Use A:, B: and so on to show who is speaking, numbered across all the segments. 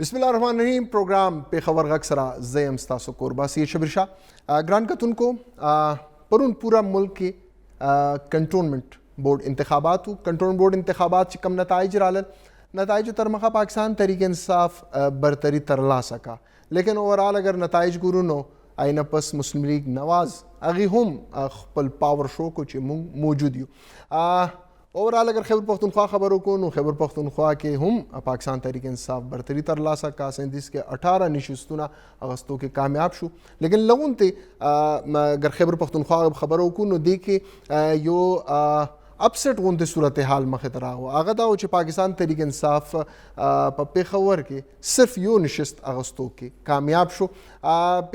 A: بسم الله الرحمن الرحیم. پروگرام پیښور غږ سره زه یم ستاسو کوربه سید شبیر شاه. ګران کتونکو، پرون پورا ملک کې کنټرولمنٹ بورډ انتخابات و. کنټرولمنٹ بورډ انتخابات چې کم نتایج رالل، نتایجو تر مخه پاکستان تحریک انصاف برتری ترلاسه کا، لیکن اوورال اگر نتایج ګورو نو آینه پس مسلم لیگ نواز هغې هم خپل پاور شو کو چې مونږ موجود یو. اوورال اگر خیبر پختونخوا خبر وکړو نو خیبر پختونخوا کې هم پاکستان تحریک انصاف برتری ترلاسه کا. 37 کې 18 نشستونه اغستو کې کامیاب شو، لیکن لغون ته اگر خیبر پختونخوا خبر وکړو نو دی کې یو اپسیټ غونډه صورتحال مخې ته راغو. هغه دا و چې پاکستان تحریک انصاف په پیښور کې صرف یو نشست اغستو کې کامیاب شو.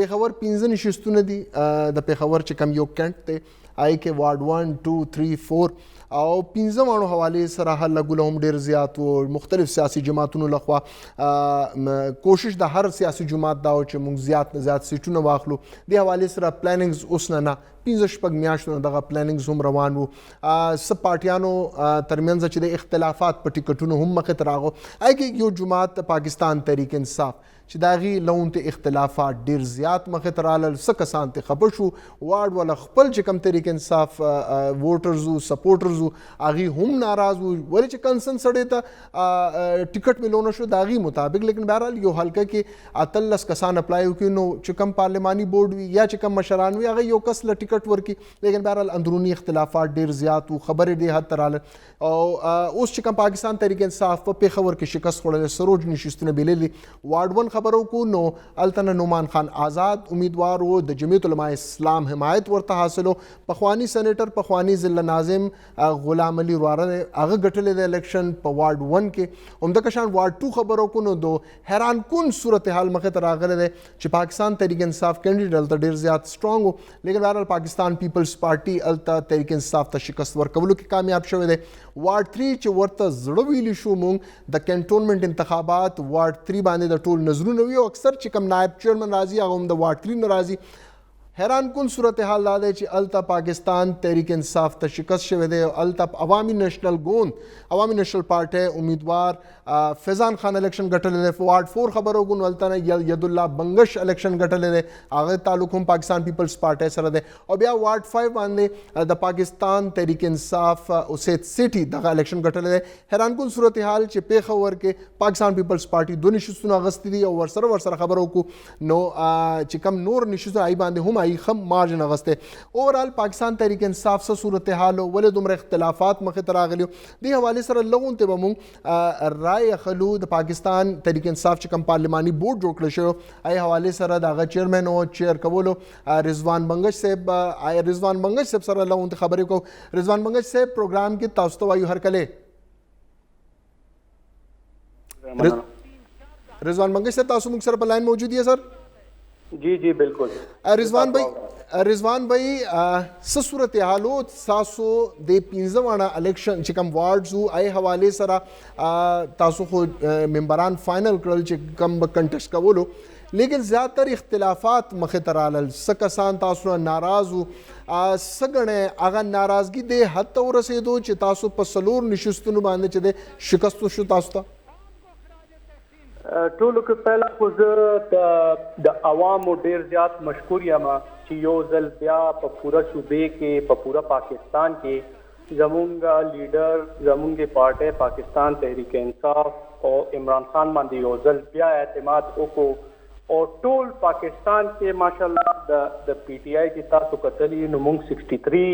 A: پیښور 15 نشستونه دي د پیښور چې کم یو کینټ دی آی کې وارډ 1 2 3 4 او 15 وانو حوالې سره هله ګله هم ډېر زیات و. مختلف سیاسي جماعتونو لخوا کوشش د هر سیاسي جماعت دا و چې موږ زیات نه زیات سیټونه واخلو. دې حوالې سره پلاننګز اوس نه 15 میاشتو نه دغه پلاننګز هم روان وو. څه پارټیانو ترمنځ چې د اختلافات په ټکټونو هم مخې ته راغو. آی کې یو جماعت پاکستان تحریک انصاف چې د هغې لون ته اختلافات ډېر زیات مخې ته رالل. څه کسان ته خفه شو، واړ والا خپل چې کم تحریک انصاف ووټرز و سپورټرز و هغې هم ناراض وو، ولې چې کنسن سړی ته ټکټ میلونه شو د هغې مطابق. لیکن بهرحال یو حلقه کې 18 کسان اپلای وکړي نو چې کم پارلماني بورډ وي یا چې کم مشران وي هغه یو کس له ټکټ ورکړي. لیکن بهرحال اندروني اختلافات ډېر زیات وو، خبرې دې حد ته رالل. او اوس چې کم پاکستان تحریک انصاف په پیښور کې شکست خوړلی، سروج نشستونه بېللي. وارډ 1 خبرو کو نو التنه نعمان خان آزاد امیدوار و، د جمعیت علماء اسلام حمایت ورته حاصلو. پخوانی سینیټر پخوانی ضلع ناظم غلام علي رواره هغه ګټلی د الیکشن په وارډ 1 کې. همدغه شان وارډ 2 خبرو کو نو دو حیران کن صورتحال مخې ته راغلی دی چې پاکستان تحریک انصاف کینډیډیټ هلته ډېر زیات سټرانګ و، لیکن بهرحال پاکستان پیپلز پارټي هلته تحریک انصاف ته شکست ورکولو کې کامیاب شوی دی. وارډ 3 چې ورته زړه ویلی شو مونږ د کنټرولمنٹ انتخابات وارډ 3 باندې د ټول نظرونه وي او اکثر چې کم نائب چیئرمن راځي هغه هم د وارډ 3 نه راځي. حیران کن صورتحال دا دی چې الته پاکستان تحریک انصاف ته شکست شوی دی. الته عوامی نیشنل عوامی نیشنل پارټۍ امیدوار فیضان خان الیکشن ګټلی دی. وارډ 4 خبرو کو نو الته نه ید الله بنگش الیکشن ګټلی دی، هغه تعلق هم پاکستان پیپلز پارټۍ سره دی. او بیا وارډ 5 باندې د پاکستان تحریک انصاف اسید سیټي دغه الیکشن ګټلی دی. حیران کن صورتحال چې پیښور کې پاکستان پیپلز پارټي 2 نشستونه اغستې دي او ورسره خبرو کو نو چې کم نور نشستونه ای باندې هم خم مارجن اغسته. اوورال پاکستان تحریک انصاف سره صورتحال ولې دومره اختلافات مخې ته راغلي. دې حوالې سره لغون ته به مونږ رای اخلو. د پاکستان تحریک انصاف چې کوم پارلماني بورډ جوړ کړی شو ای حوالې سره د هغه چیئرمین او چیر کولو رضوان بنگش صاحب سره لغون ته خبرې کوو. رضوان بنگش صاحب پروګرام کې تاسو ته وایو هرکلی. رضوان بنگش صاحب تاسو موږ سره په لاین موجود یې سر؟
B: جی بالکل.
A: رضوان بھائی څه صورتحال و تاسو د 15 وانه الیکشن چې کوم وارډز وو ای حوالې سره تاسو خو ممبران فائنل کړل چې کوم به کنټیسټ کولو، لیکن زیاتر اختلافات مخې ته رالل. څه کسان تاسو ناراض وو، څه ګڼئ هغه ناراضګي دې حد ته ورسېدو چې تاسو په 4 نشستونو باندې چې دی شکست وشو تاسو ته؟
B: ټولو کې پهله خو زه د عوامو ډېر زیات مشکور یم چې یو ځل بیا په پوره صوبې کې په پوره پاکستان کې زمونږ لیډر زمونږ پارټۍ پاکستان تحریک انصاف او عمران خان باندې یو ځل بیا اعتماد وکړو او ټول پاکستان کې ماشاءالله د پی ټی آی کې تاسو کتلی نو موږ 63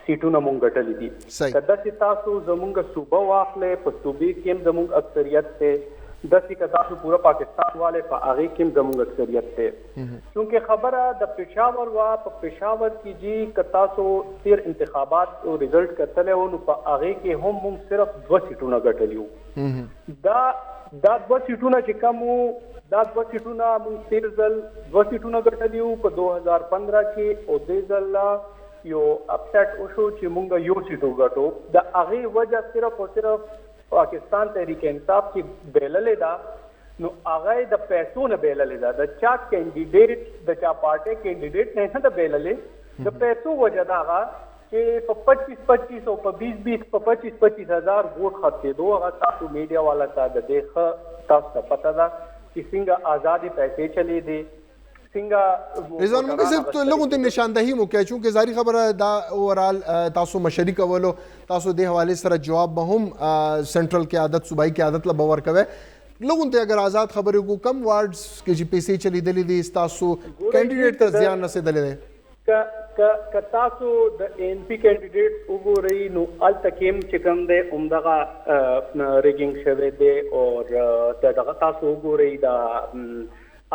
B: سیټونه موږ ګټلي دي. که داسې تاسو زمونږ صوبه واخلئ په صوبې کې هم زمونږ اکثریت دی، داسې که تاسو پوره پاکستان والے په هغې کې هم زموږ اکثریت دی. چونکې خبره د پېښور وه، په پېښور کې جي که تاسو تیر انتخابات او رزلټ کتلی و نو په هغې کې هم موږ صرف 2 سیټونه ګټلي وو. دا 2 سیټونه چې کوم وو دا 2 سیټونه موږ تیر ځل 2 سیټونه ګټلي وو په 2015 کې او دې ځل یو اپسیټ وشو چې موږ یو سیټ وګټو. د هغې وجه صرف او صرف پاکستان تحریک انصاف چې بیللې ده نو هغه د پیسو نه بیللې ده، د چا کینډیډیټ د چا پارټۍ کینډیډیټ نه ده بیللې، د پیسو وجه ده هغه چې په 25 او په 20 په 25 هزار ووټ خرڅېدو. هغه تاسو میډیا والا ته د دې ښه تاسو ته پته ده چې څنګه آزادې پیسې چلې دي څنګه
A: رضوان موږ صرف لږ ته نشاندهي مو کوي چې ظاهري خبره دا اورال تاسو مشري کولو تاسو د حواله سره جواب به هم سنټرل قیادت صوبایي قیادت له باور کوي لږ ته اگر آزاد خبرې کو کم وارډز کې چې پیسې چلی دي دي تاسو کینډیډیټ ته ځان نه سدلې
B: که تاسو د ان پی کینډیډیټ وګورئ نو التکیم چې کوم دی عمدغه ریګینګ شوی دی او دغه تاسو وګورئ د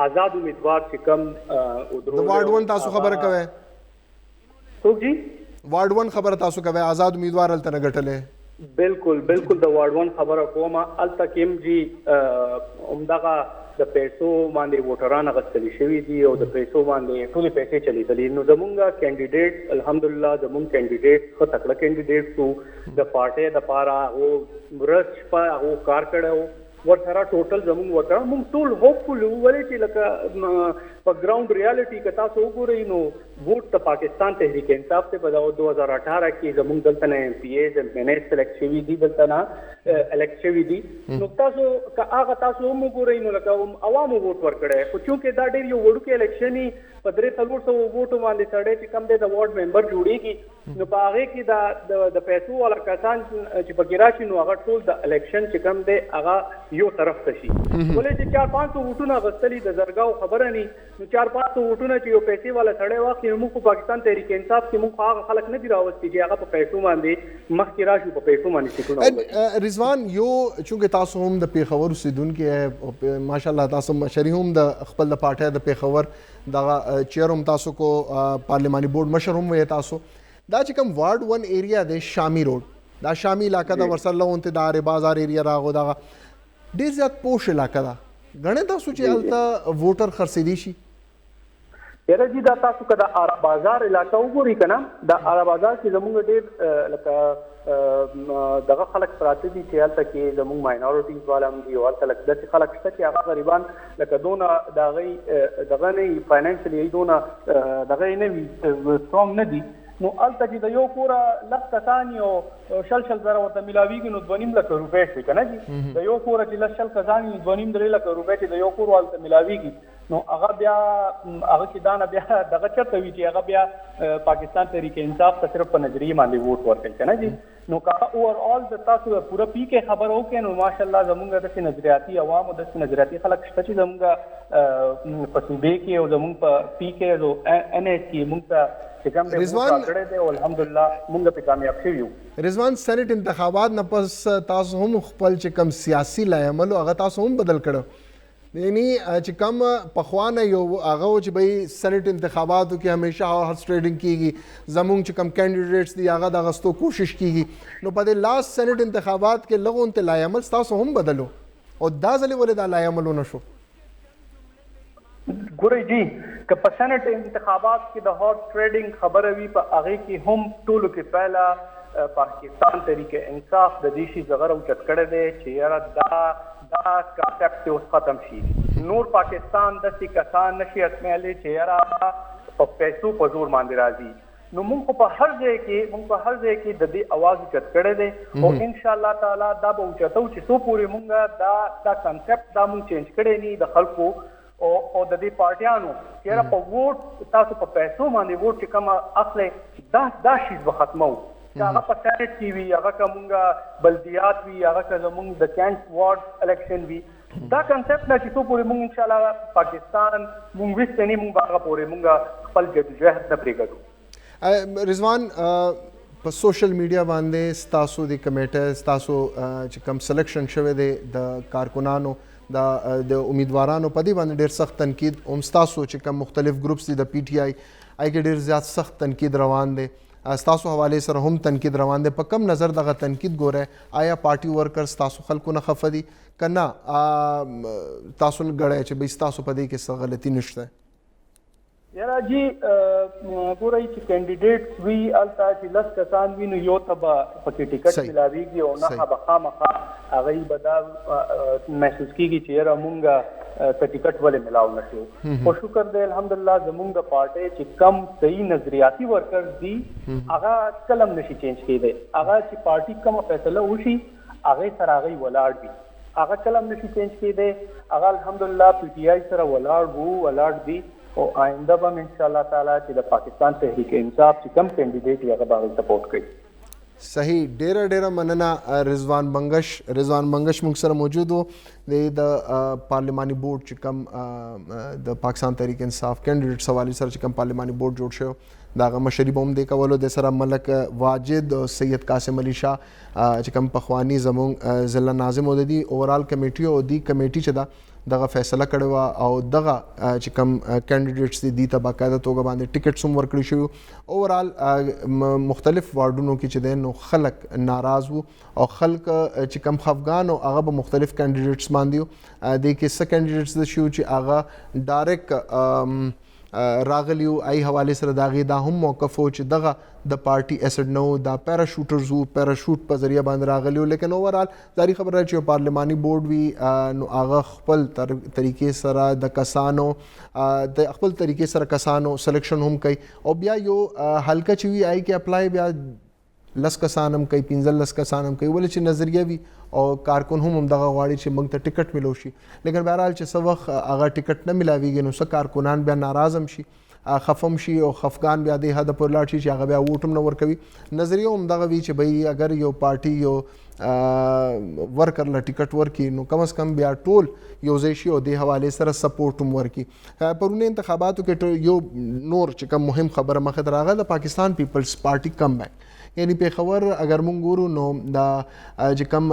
B: آزاد امیدوار چې کوم
A: د وارډ 1 تاسو خبره کوي
B: څوک جی
A: وارډ 1 خبره تاسو کوي آزاد امیدوار الته نه غټلې
B: بالکل د وارډ 1 خبره کومه الته کېم جی عمدغه د پیسو باندې ووټران غستلی شوي دي او د پیسو باندې ټولې پیسې چلیدلې نو زمونږ کینډیډیټ الحمدلله زمونږ کینډیډیټ ښه تکړه کینډیډیټ شو د پارټۍ دپاره هغو ورځ شپه هغو کار کړی ورسره ټوټل زمونږ وطن موږ ټول هوپفل وو ولې چې لکه په ګراوند ریالټي که تاسو وګورئ نو ووټ د پاکستان تحریک انصاف ته په 2018 کې زمونږ دلته نه ایم پی ایز ایم این ایز سلیکټ شوي دي دلته نه الکټ شوي دي نو تاسو که هغه تاسو هم وګورئ نو لکه عوامو ووټ ورکړی خو چونکې دا ډېر یو وړوکی الکشن وي په 300 ووټو باندې سړی چې کم دی د وارډ ممبر جوړېږي نو په هغې کې د پیسو والا کسان چې پکې راشي نو هغه ټول د الکشن چې کم دی هغه یو طرف ته شي ولې چې 400-500 ووټونه اخیستلي د زرګاو خبره نه نو 400-500 ووټونه چې یو پیسې والا سړی واخلي نو موږ په پاکستان تحریک انصاف کې موږ هغه خلک نه دي راوستي چې هغه په پیسو باندې مخکې راشي په پیسو باندې سیټونه
A: رضوان یو چونکې تاسو هم د پیښور اوسیدونکي ماشاءالله تاسو مشري هم د خپل د پارټۍ د پیښور دغه چیر هم تاسو کو پارلیماني بورډ مشر هم وې تاسو دا چې کوم وارډ 1 ایریا دی شامی روډ دا شامی علاقه د ورسره لونته د اره بازار ایریا راغو دا ډیر زیات پوش علاقه ده غنه تاسو چې الته ووټر خرڅېدي شي
B: یاره جی دا تاسو که د اره بازار علاقه وګورئ که نه د اره بازار کې زمونږ ډېر لکه دغه خلک پراته دي چې هلته کې زمونږ ماینورټیز والا هم دي او هلته لکه داسې خلک شته چې هغه غریبان لکه دونه د هغوی دغه نه وي فاینانشلي دونه دغه یې نه وي سټرونګ نه دي نو هلته چې د یو کوره لس کسان یو شل زره ورته میلاویږي نو 2.5 لکه روپۍ شي که نه جي د یو کوره چې لس شل کسان وي 2.5 لکه روپۍ چې د یو کور هلته میلاویږي نو هغه بیا هغه چې دا نه بیا دغه چېرته وي چې هغه بیا پاکستان تحریک انصاف ته صرف په نظریې باندې ووټ ورکوي که نه جي نو که اوورآل د تاسو د پوره پی کې خبره وکړئ نو ماشاءالله زمونږ داسې نظریاتي عوام او داسې نظریاتي خلک شته چې زمونږ په صوبې کې او زمونږ په پی کې او ان ایس کې مونږ ته
A: رضوان
B: الحمدلله مونږ په کامیاب شوي یو
A: رضوان سینټ انتخابات نه پس تاسو هم خپل چې کوم سیاسي لایعمل هغه تاسو هم بدل کړو یعنی چې کوم پخوانه یو هغه چې به سینټ انتخاباتو کې همیشه هارس ټریډینګ کیږي زمونږ چې کوم کینډیډیټس دي هغه د غستو کوشش کیږي نو په دې لاست سینټ انتخابات کې لغون ته لایعمل تاسو هم بدلو او دا ځلې ولې دا لایعمل ونه شو
B: ګورئ جی که په سینټ انتخابات کې د هارس ټریډینګ خبره وي په هغې کې هم ټولو کې پهله پاکستان تحریک انصاف د دې شي زغر اوچت کړی دی چې یاره دا کانسپټ اوس ختم شي نور پاکستان داسې کسان نشي ازمایلی چې یاره په پیسو په زور باندې راځي نو موږ په هر ځای کې د دې اواز اوچت کړی دی او انشاءالله تعالی دا به اوچتو چې څو پورې موږ دا کانسپټ دا موږ چینج کړی نی د خلکو او د دې پارټیانو چې یاره په ووټ تاسو په پیسو باندې ووټ چې کومه اخلئ دا شیز به ختمو چې هغه په سینټ کې وي هغه که مونږ بلدیات وي هغه که زمونږ د کینټ وارډ الیکشن وي دا کنسپټ نه چې څو پورې مونږ انشاءالله پاکستان مونږ ویسته نه مونږ هغه پورې مونږ خپل جدوجہد نه پرېږدو
A: رضوان په سوشل میډیا باندې ستاسو د کمیټه ستاسو چې کوم سلیکشن شوی دی د کارکنانو د امیدوارانو په دې باندې ډېر سخت تنقید هم ستاسو چې کوم مختلف گروپس دي د پی ټی آی کې ډېر زیات سخت تنقید روان دی ستاسو حواله سره هم تنقید روان دی په کم نظر دغه تنقید ګوره آیا پارټي ورکرز تاسو خلکو نه خفه دي که نه تاسو نه ګړی چې به ستاسو په دې کې څه غلطي نشته
B: یاره جی ګورئ چې کینډیډیټس وي هلته چې لس کسان وي نو یو ته به پکې ټکټ میلاویږي او نهه به خامخا هغوی به دا محسوس کېږي چې یاره مونږ ته ټکټ ولې میلاو نه شو خو شکر دی الحمدلله زمونږ د پارټۍ چې کم صحیح نظریاتي ورکرز دي هغه کله هم نشي چینج کېدی هغه چې پارټي کومه فیصله وشي هغې سره هغوی ولاړ دي هغه کلم نشي چینج کېدی. هغه الحمدلله پی ټی آی سره ولاړ دي او آینده به ان شاء الله تعالی چې د پاکستان تحریک انصاف چې کم کینډیډیټ یې هغه به سپورټ کوي.
A: صحیح، ډیره مننه رضوان منگش موږ سره موجود وو د پارلیماني بورډ چې کوم د پاکستان تحریک انصاف کینډیډیټ حوالې سره چې کوم پارلیماني بورډ جوړ شوی د هغه مشري به هم دی کولو. د سره ملک واجد او سید قاسم علي شاه چې کوم پخواني زموږ ضلع ناظم او د دې اوورال کمیټي او د کمیټي چې دا دغه فیصله کړې وه او دغه چې کوم کینډیډیټس دي دې ته باقاعده توګه باندې ټیکټس هم ورکړي شوي. اوورال مختلف وارډونو کې چې دی نو خلک ناراض وو او خلک چې کوم خفګان او هغه به مختلف کینډیډیټس باندې وو. دې کې څه کینډیډیټس د شو چې هغه ډایرکټ راغلیو ای حواله سره داغي دا هم موقف و چې دغه د پارټي اسډ نو دا پیراشوټرز وو پیراشوټ په ذریعہ باندې راغلیو. لیکن اوورال ظاهري خبره چې پارلیماني بورډ وی نو هغه خپل طریقې سره د کسانو د خپل طریقې سره کسانو سلیکشن هم کوي او بیا یو حلقه چې وی آی کې اپلای بیا 10 کسان هم کوي 15 کسان هم کوي ولې چې نظریه وي او کارکون هم دغه غواړي چې موږ ته ټیکټ ملو شي. لیکن بهرحال چې څه وخت هغه ټیکټ نه ملاویږي نو څه کارکونان بیا ناراض هم شي خفم شي او خفقان بیا د حد پر لاړ شي چې هغه بیا ووټ هم نه ورکوي. نظریه هم دغه وي چې بھئی اگر یو پارټي یو ورکر له ټیکټ ورکي نو کم از کم بیا ټول یو ځای شي او د حوالې سره سپورټ هم ورکي. پرونی انتخاباتو کې یو نور چې کوم مهم خبره مخې ته راغله د پاکستان پیپلز پارټي کم بیک یعنی پیښور اگر مونږ ګورو نو دا چې کوم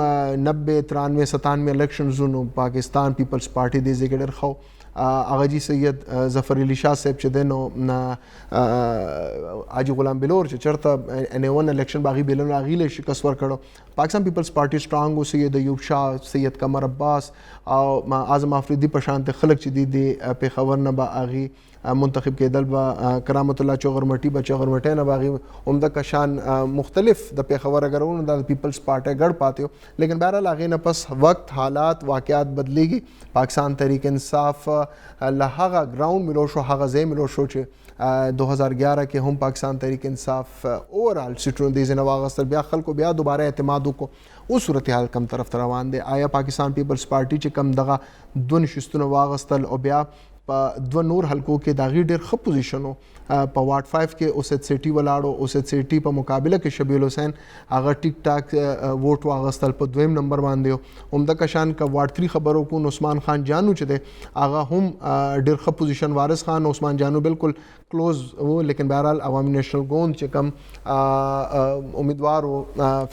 A: 90 93 97 الیکشنز نو پاکستان پیپلز پارټي د زیګډر خو اغاجی سید ظفر علی شاه صاحب چې دنو حاجی غلام بلور چې چرته ان الیکشن باغی بلونو غیله شکست ور کړو. پاکستان پیپلز پارټي سټرانګ سید ایوب شاه سید قمر عباس او اعظم افریدی په شان ته خلک چې د پیښور نه با اغي منتخب کېدل به کرامت الله چوغرمټي به چوغرمټي نه باغي عمده کشان مختلف د پیښور اگرونو د پیپلز پارټي ګډ پاتې لیکن بهرحال هغه نه پس وخت حالات واقعات بدلېږي. پاکستان تحریک انصاف له هغه ګراوند ملو شو هغه ځای ملو شو چې 2011 کې هم پاکستان تحریک انصاف اوورال سټرون دی زنه واغستل بیا خلکو بیا دوباره اعتماد وکړو. او صورتحال کم طرف ته روان دی. آیا پاکستان پیپلز پارټي چې کم دغه دو نشستونه واغستل او بیا په دو نور حلقو کې داغي ډېر ښه پوزیشن په وارډ 5 کې اوسد سیټي ولاړو اوسد سیټي په مقابله کې شبیل حسین هغه ټیک ټاک ووټ واغستل په دویم نمبر باندې عمده کشان کا وارډ 3 خبرو کو عثمان خان جانو چې دی هغه هم ډېر ښه پوزیشن وارث خان عثمان جانو بالکل کلوز وو لیکن بهرحال عوامي نیشنل ګوند چې کم امیدوار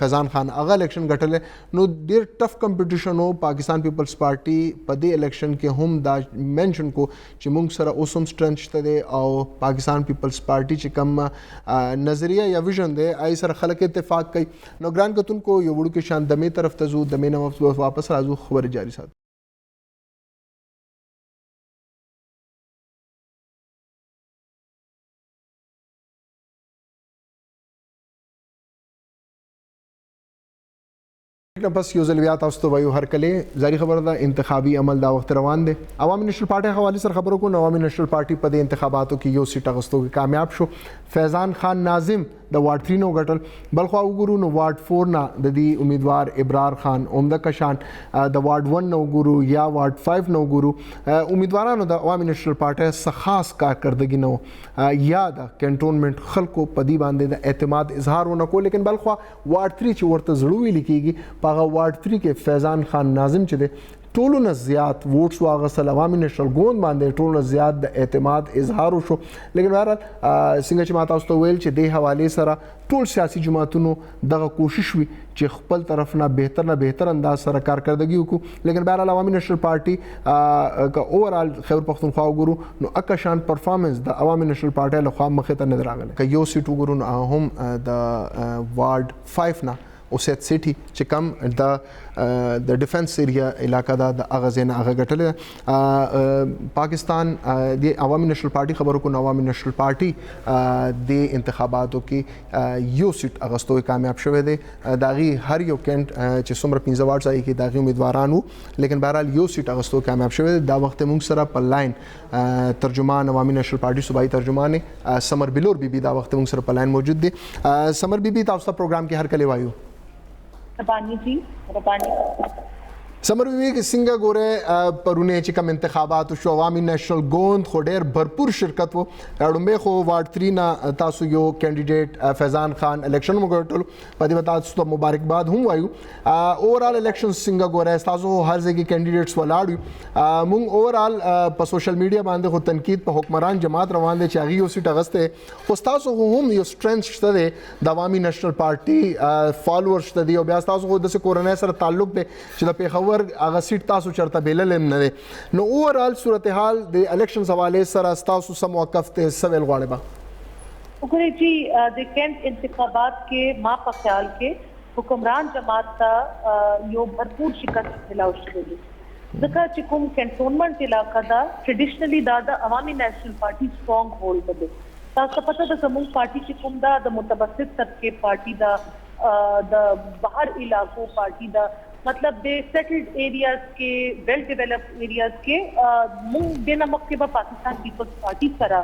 A: فیضان خان هغه الیکشن ګټل نو ډېر ټف کمپټیشن او پاکستان پیپلز پارټي په دې الیکشن کې هم دا منشن کو چې موږ سره اوسم سټرنث شته دی او پاکستان پیپلز پارټي چې کم نظریه یا ویژن دی آی سره خلک اتفاق کوي. نو ګران کتونکو یو وړو کې شان دمه طرف ته زو دمه نه واپس راځو خبر جاری سات. پس یو ځل بیا تاسو ته وایو هر کله ظاهري خبره ده انتخابي عمل دا وخت روان دی. عوامي نیشنل پارټي حواله سره خبرو کو عوامي نیشنل پارټي په دې انتخاباتو کې یو سیټ اغستو کې کامیاب شو. فیضان خان ناظم د وارډ 3 نو ګټل بلخوا وګورو نو وارډ 4 نه د دې امیدوار ابرار خان عمده کشان د وارډ 1 نو ګورو یا وارډ 5 نو ګورو امیدوارانو د عوامي نیشنل پارټي څخه خاص کارکردګي نو یا د کنټرولمنت خلکو په دې باندې د اعتماد اظهار ونه کو لیکن بلخوا وارډ 3 چې ورته زړوي لیکيږي په وارډ 3 کې فیضان خان ناظم چې دی ټولو نه زیات ووټس واغستل عوامي نیشنل ګوند باندې ټولو نه زیات د اعتماد اظهار وشو. لیکن بهرحال څنګه چې ما تاسو ته ویل چې د حواله سره ټول سیاسي جماعتونو دغه کوشش وي چې خپل طرف نه بهتر انداز سره کارکردګي وکړو لیکن بهرحال عوامي نیشنل پارټي کا اوورال خیبر پختونخوا وګورو نو اکشان پرفارمنس د عوامي نیشنل پارټي له خوا مخه ته نه راغله. که یو سیټ وګورو نو هم د وارډ 5 نه اوسد سیټي چې کم د ډیفنس ایریا علاقہ دا د اغازین هغه ګټل. پاکستان د عوامي نیشنل پارټي خبرو کو عوامي نیشنل پارټي د انتخاباتو کې یو سیټ اغستو کامیاب شوه دی. داغي هر یو کینټ چې څومره 15 وارډ ځای کې داغي امیدوارانو لیکن بهرحال یو سیټ اغستو کامیاب شوه دی. دا وخت موږ سره په لاین ترجمان عوامي نیشنل پارټي صوبایي ترجمان سمر بلور بی بی دا وخت موږ سره په لاین موجود دی. سمر بی بی تاسو پروګرام کې هر کله وایو
C: ربانی جی ربانی
A: سمر بیبي کې څنګه ګوره پرونه چې کوم انتخابات شو عوامي نېشنل ګوند خو ډېر भरपूर شرکت وو اړومبه خو وارډ 3 نه تاسو یو کینډیډیټ فیضان خان الیکشن وګټل په دې تاسو ته مبارکباد هم وایو اوورال الیکشن څنګه ګوره تاسو هر ځای کې کینډیډیټس ولاړ مونږ اوورال په سوشل میډیا باندې خو تنقید په حکمران جماعت روان دي چې هغه یو سیټ اغسته خو تاسو هم یو سترنث شته د عوامي نېشنل پارټي فالوور شته دی او بیا تاسو خو د کورونای سره تعلق دی چې د پیښور هغه سیټ تاسو چرته بیلل هم نه دی نو اوورال صورتحال د الیکشنز حواله سره تاسو سم موقف ته سوال غواړم
C: وګورئ چې د کینټ انتخابات کې ما په خیال کې حکمران جماعت ته یو भरपूर شکست ملاو شوی دی ځکه چې کوم کنټونمنت علاقہ دا ټریډیشنلی دا د عوامي نېشنل پارټي سټرونګ هولډ دی تاسو پته ده زموږ پارټي چې کوم دا د متوسط طبقه پارټي دا د بهر علاقو پارټي دا مطلب د سیټلډ ایریاز کې ویل ډیولپډ ایریاز کې مونږ د نمک کې به پاکستان پیپلز پارټي سره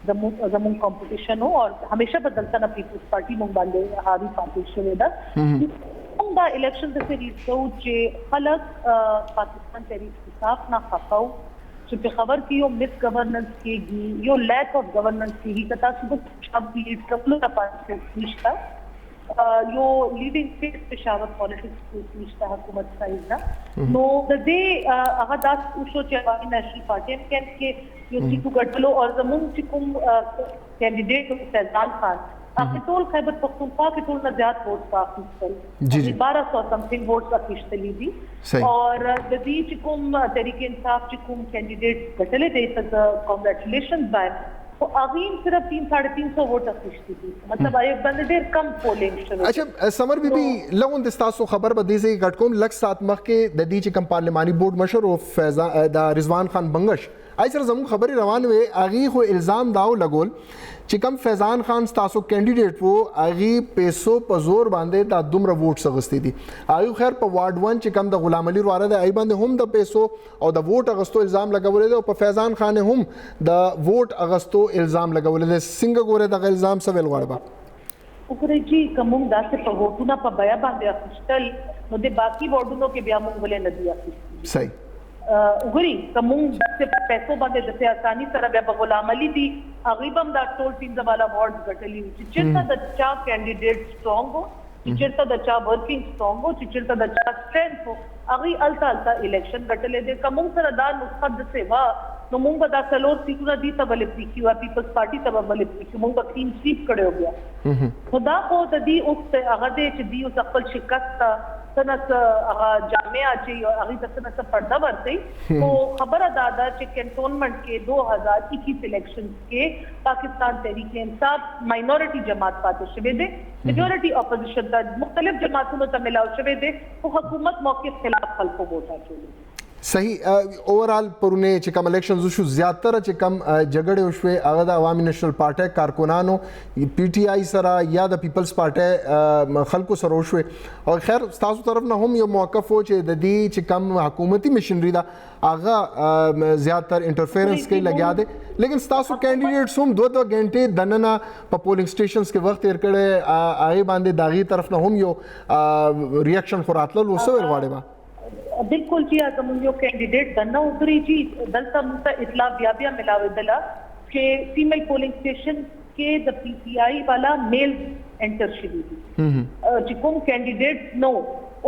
C: زموږ کمپټیشن او همیشه بدلتا نه پیپلز پارټي مونږ باندې هاري پاتې شوې ده دا الیکشن د سریز کو چې خلک پاکستان تحریک انصاف نه خفاو چې په خبر کې یو مس گورننس کېږي یو لیک اف گورننس کېږي که تاسو په شب لیډ کپلو ته پاتې نشته یو لیډینګ فیس پېښور پالیټکس کې نشته حکومت سایز نه نو د دې هغه داس اوسو چې عوامي نېشنل پارټي کې یو سیټو ګټلو او زموږ چې کوم کینډیډیټ فیضان خان هغه ټول خیبر پختونخوا کې ټول نه زیات ووټ واخیستل 1200 سمثینګ ووټ واخیستلي دي اور د دې چې کوم تحریک انصاف چې کوم کینډیډیټ ګټلې دي ته کانګریچولیشنز باندې تو اغین صرف 3-350 ووٹ اخیستی دي مطلب ایک باندې ډیر کم پولینګ شوی
A: اچھا سمر بیبي لغون د تاسو خبر به دې ځای غټ کوم لک سات مخ کې د دې چې کوم پارلماني بورډ مشر او فیضان د رضوان خان بنگش آی سره زموږ خبري روان وي اغي خو الزام داو لګول چې کوم فیضان خان تاسو کینډیډیټ وو اغي پیسو په زور باندې د دومره ووټ سغستې دي اغي خیر په وارډ 1 چې کوم د غلام علي واره د ای باندې هم د پیسو او د ووټ اغستو الزام لګولې دی او په فیضان خان هم د ووټ اغستو الزام لګولې دی څنګه ګوره د الزام سوال غواړم
C: وګورئ چې کوم داسې په ووټونو په بیا باندې اخیستل نو د باقي وارډونو کې بیا موږ ولې نه دی اخیستل
A: صحیح
C: وګورئ کوم د پیسو باندې د اساني سره بیا غلام علي دي غریبم دا ټول ټیم والا وارډ غټلی چې چیرته د چا کینډیډیټ سټرونګ وو چې چیرته د چا ورکینګ سټرونګ وو چې چیرته د چا سټرنث وو اغي التا الیکشن غټلې دي کوم سره دا نسخه د سیوا نو موږ دا څلور سیټونه دي ته ولې پریکیو پیپلز پارټي ته ولې پریکیو موږ په تین سیټ کړو بیا خدا خو د دې اوس هغه دې چې دی اوس خپل شکست سنت هغه جامعه چې هغه د سنت پرده ورته او خبره دا چې کنټونمنت کې 2021 الیکشنز کې پاکستان تحریک انصاف مائنورټي جماعت پاتې شوه دي میجورټي اپوزیشن د مختلف جماعتونو ته ملاو شوه دي او حکومت موقف خلاف خلکو ووټ اچولي
A: صحیح اوورال پرونه چې کوم الیکشنز شو زیاتره چې کوم جګړې وشوي هغه د عوامي نېشنل پارټي کارکونانو پی ټی آی سره یا د پیپلز پارټي خلکو سره وشوي او خیر تاسو طرف نه هم یو موقف و چې د دې چې کوم حکومتي مشنری دا هغه زیاتره انټرفیرنس کوي لګیا دي لیکن تاسو کینډیډیټس هم 2 غنټه دننه په پولینګ سټیشنز کې وخت تیر کړي هغه باندې داغي طرف نه هم یو ریاکشن خوراتل وسوي غواړي
C: بالکل جی زموږ یو کینډیډیټ دنه وګورئ چې دلته موږ اطلاع بیا ملاوېدله چې فیمیل پولینګ سټیشن کې د پی ټی آی والا میل انټر شوي دي چې کوم کینډیډیټ نو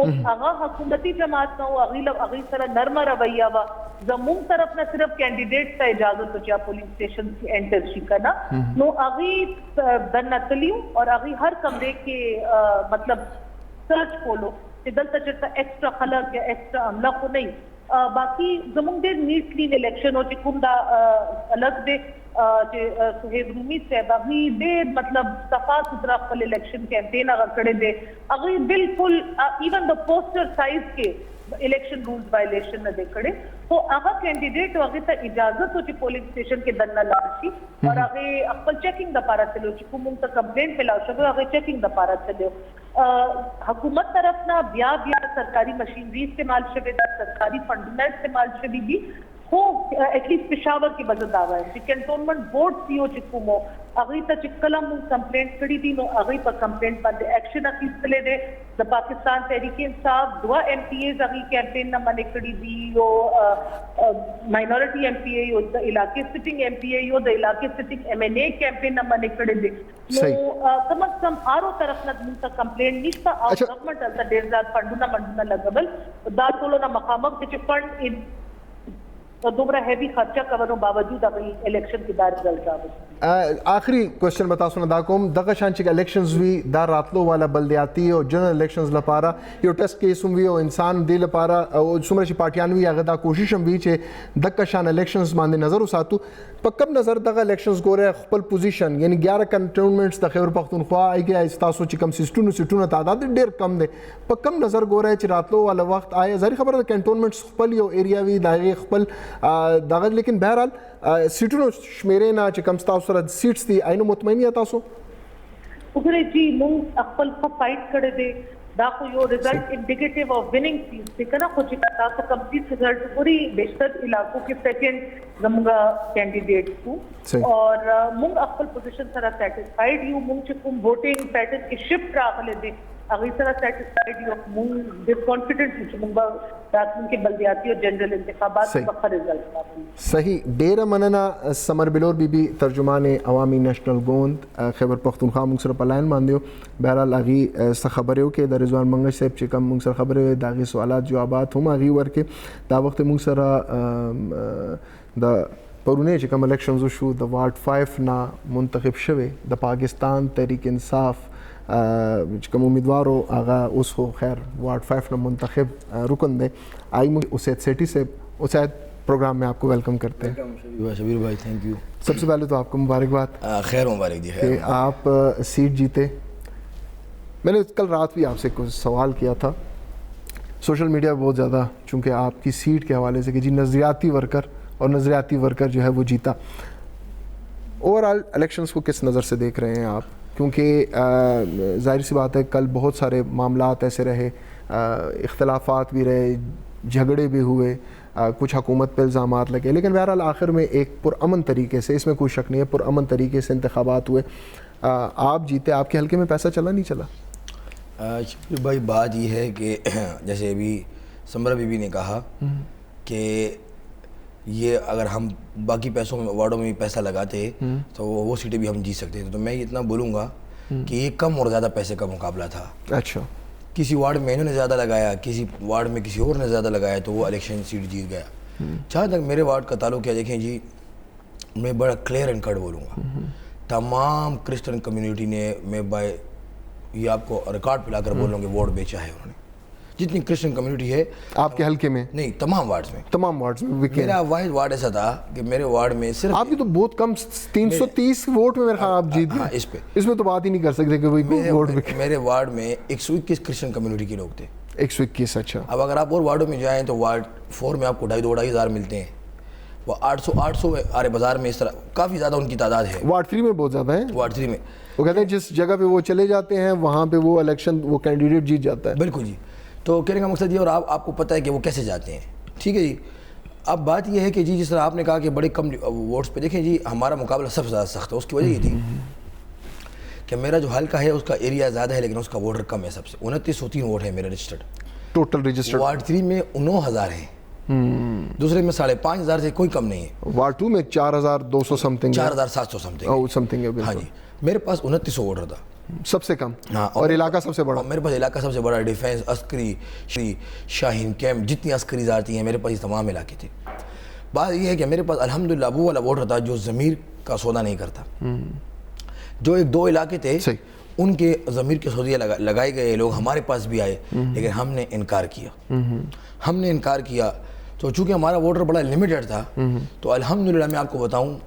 C: او هغه حکومتي جماعت نو هغه سره نرمه رویه وا زموږ طرف نه صرف کینډیډیټ ته اجازه تو چې پولینګ سټیشن کې انټر شي کنه نو هغه دنه تلیو او هغه هر کمرے کې مطلب سرچ کولو چې دلته چې ایکسټرا خلک یا ایکسټرا عمله خو نه باقي زموږ د نیټ کلین الیکشن او چې کوم دا الګ دی چې صہیب رومي صاحب هغه ډېر مطلب صفا سترا خپل الیکشن کیمپین هغه کړی دی هغه بالکل ایون د پوسټر سایز کې الیکشن رولز وایلیشن نه دی کړی خو هغه کینډیډیټ هغه ته اجازه تو چې پولینګ سټیشن کې دنه لاړ شي او هغه خپل چیکینګ د پاره تلو چې کوم ته کمپلینټ ملاو شوی هغه چیکینګ د پاره تلو حکومت طرف نه بیا سرکاری مشینری استعمال شوی د سرکاری فنډونه استعمال شوی دي ہو ایٹ لیسٹ پشاور کی وجہ دعویٰ ہے کنٹونمنٹ بورڈ سی او چکومو اگئی تا چکلم کمپلینٹ کری دی نو اگئی پر کمپلینٹ پر ایکشن اخیستلے دے دا پاکستان تحریک انصاف دوا ایم پی ایز اگئی کیمپین نہ منے کری دی یو مائنورٹی ایم پی اے یو دا علاقے سٹنگ ایم پی اے یو دا علاقے سٹنگ ایم این اے کیمپین نہ منے کری دی کم از کم آرو طرف نہ منتا کمپلینٹ نشتا اور گورنمنٹ التا دیر زیاد فنڈونا منڈونا لگبل دا تولو نہ مقامک دے چھ فنڈ ان دوبرا ہیوی خرچہ کرنو باوجود اگئی الیکشن کی دار رزلٹ راوس
A: آخری کوشچن بتا سنا دا کوم دغه شان چې الیکشنز وی دا راتلو والا بلدیاتی او جنرل الیکشنز لپاره یو ټیسټ کیس هم وی او انسان دی لپاره او څومره چې پارټیان وی هغه دا کوشش هم وی چې دغه شان الیکشنز باندې نظر وساتو په کم نظر دغه الیکشنز ګوره خپل پوزیشن یعنی 11 کنټونمنټس د خیبر پختونخوا ایګه استاسو چې کم سیسټونو تعداد ډیر کم دی په کم نظر ګوره چې راتلو والا وخت آیا ظاهر خبره د کنټونمنټس خپل یو ایریا وی دغه خپل دغه لیکن بهرحال سیټونو شمیرې نه چې کم تاسو سره سیټس دي اینو مطمئن یا تاسو
C: وګورئ جی موږ خپل فایټ کړی دی دا خو یو رزلټ انډیکیټیو اف ویننګ سیټ دی کنه خو چې تاسو کمپلیټ رزلټ پوری بیشتر علاقوں کې سیکنډ زموږ کینډیډیټس کو اور موږ خپل پوزیشن سره سیټسفائیډ یو موږ چې کوم ووټینګ پیټرن کې شفټ راغلی دی اگئی سره سیټسفائیډ یو موږ ډیر کانفیډنٹ یو چې موږ راتلونکي کې بلدیاتی او جنرل انتخابات په ښه رزلټ راوړو.
A: صحیح ډیره مننه سمر بلور بی بی ترجمان عوامی نیشنل ګوند خیبر پختونخوا موږ سره په لاین باندې بهرحال هغې څه خبرې وکړې د رضوان منګش صاحب چې کوم موږ سره خبرې وې د هغې سوالات جوابات هم هغې ورکړې دا وخت موږ سره د پرونی چې کوم الیکشنز وشو د وارډ 5 نه منتخب شوی د پاکستان تحریک انصاف چې کوم امیدوارو هغه اوس خو خیر وارڈ 5 میں منتخب رکن دے آئی اسید سیٹی سے اسید پروگرام میں آپ کو ویلکم کرتے ہیں.
D: شبیر بھائی تھینک یو.
A: سب سے پہلے تو آپ کو مبارکباد.
D: خیر مبارک جی
A: کہ آپ سیٹ جیتے. میں نے کل رات بھی آپ سے کچھ سوال کیا تھا سوشل میڈیا پہ بہت زیادہ چونکہ آپ کی سیٹ کے حوالے سے کہ جی نظریاتی ورکر اور نظریاتی ورکر جو ہے وہ جیتا. اوور آل الیکشنز کو کس نظر سے دیکھ رہے ہیں آپ کیونکہ ظاہر سی بات ہے کل بہت سارے معاملات ایسے رہے اختلافات بھی رہے جھگڑے بھی ہوئے کچھ حکومت پہ الزامات لگے لیکن بہرحال آخر میں ایک پرامن طریقے سے اس میں کوئی شک نہیں ہے پرامن طریقے سے انتخابات ہوئے آپ جیتے. آپ کے حلقے میں پیسہ چلا نہیں چلا؟
D: شبیر بھائی بات یہ ہے کہ جیسے ابھی سمرا بی بی نے کہا کہ یہ اگر ہم باقی پیسوں میں وارڈوں میں بھی پیسہ لگاتے تو وہ سیٹیں بھی ہم جیت سکتے تھے. تو میں اتنا بولوں گا کہ یہ کم اور زیادہ پیسے کا مقابلہ تھا.
A: اچھا
D: کسی وارڈ میں انہوں نے زیادہ لگایا کسی وارڈ میں کسی اور نے زیادہ لگایا تو وہ الیکشن سیٹ جیت گیا. جہاں تک میرے وارڈ کا تعلق ہے دیکھیں جی میں بڑا کلیئر اینڈ کٹ بولوں گا تمام کرسچن کمیونٹی نے میں بائی یہ آپ کو ریکارڈ پہ لا کر بولوں گے ووٹ بیچا ہے انہوں نے. جتنی کرسچن کمیونٹی ہے
A: آپ کے حلقے میں
D: نہیں تمام وارڈز میں میرا واحد وارڈ ایسا تھا کہ میرے وارڈ میں صرف آپ
A: کی تو بہت کم 330 ووٹ میں میرے خیال آپ جیت گئے. اس میں تو بات ہی نہیں کر سکتے کہ
D: میرے وارڈ میں 121 کرسچن کمیونٹی کے لوگ تھے.
A: 121. اچھا.
D: اب اگر آپ اور وارڈوں میں جائیں تو وارڈ 4 میں آپ کو 2,500 ہزار ملتے ہیں. وہ 800 آرے بازار میں اس طرح کافی زیادہ ان کی تعداد ہے.
A: وارڈ 3 میں بہت زیادہ ہے.
D: وارڈ 3 میں
A: وہ کہتے ہیں جس جگہ پہ وہ چلے جاتے ہیں وہاں پہ وہ الیکشن وہ کینڈیڈیٹ جیت جاتا ہے.
D: بالکل جی. تو کہنے کا مقصد یہ اور آپ کو پتہ ہے کہ وہ کیسے جاتے ہیں. ٹھیک ہے جی. اب بات یہ ہے کہ جی جس طرح آپ نے کہا کہ بڑے کم ووٹس پہ دیکھیں جی ہمارا مقابلہ سب سے زیادہ سخت ہے. اس کی وجہ یہ تھی کہ میرا جو حلقہ ہے اس کا ایریا زیادہ ہے لیکن اس کا ووٹر کم ہے. سب سے 2903 ووٹ ہے میرا رجسٹرڈ
A: ٹوٹل رجسٹرڈ.
D: وارڈ 3 میں 9,000 ہیں. دوسرے میں 5,500 سے کوئی کم نہیں ہے.
A: وارڈ 2 میں 4,200 سمتھنگ
D: 4,700 سمتھنگ. ہاں جی. میرے پاس 2900 ووٹر تھا
A: سب سے کم.
D: ہاں.
A: اور علاقہ سب سے بڑا.
D: میرے پاس علاقہ سب سے بڑا ڈیفینس عسکری شاہین کیمپ جتنی عسکری آتی ہیں میرے پاس یہ تمام علاقے تھے. بات یہ ہے کہ میرے پاس الحمدللہ وہ والا ووٹر تھا جو ضمیر کا سودا نہیں کرتا. جو 1-2 علاقے تھے ان کے ضمیر کے سودے لگائے گئے لوگ ہمارے پاس بھی آئے لیکن ہم نے انکار کیا. تو چونکہ ہمارا ووٹر بڑا لمیٹڈ تھا تو الحمدللہ میں آپ کو بتاؤں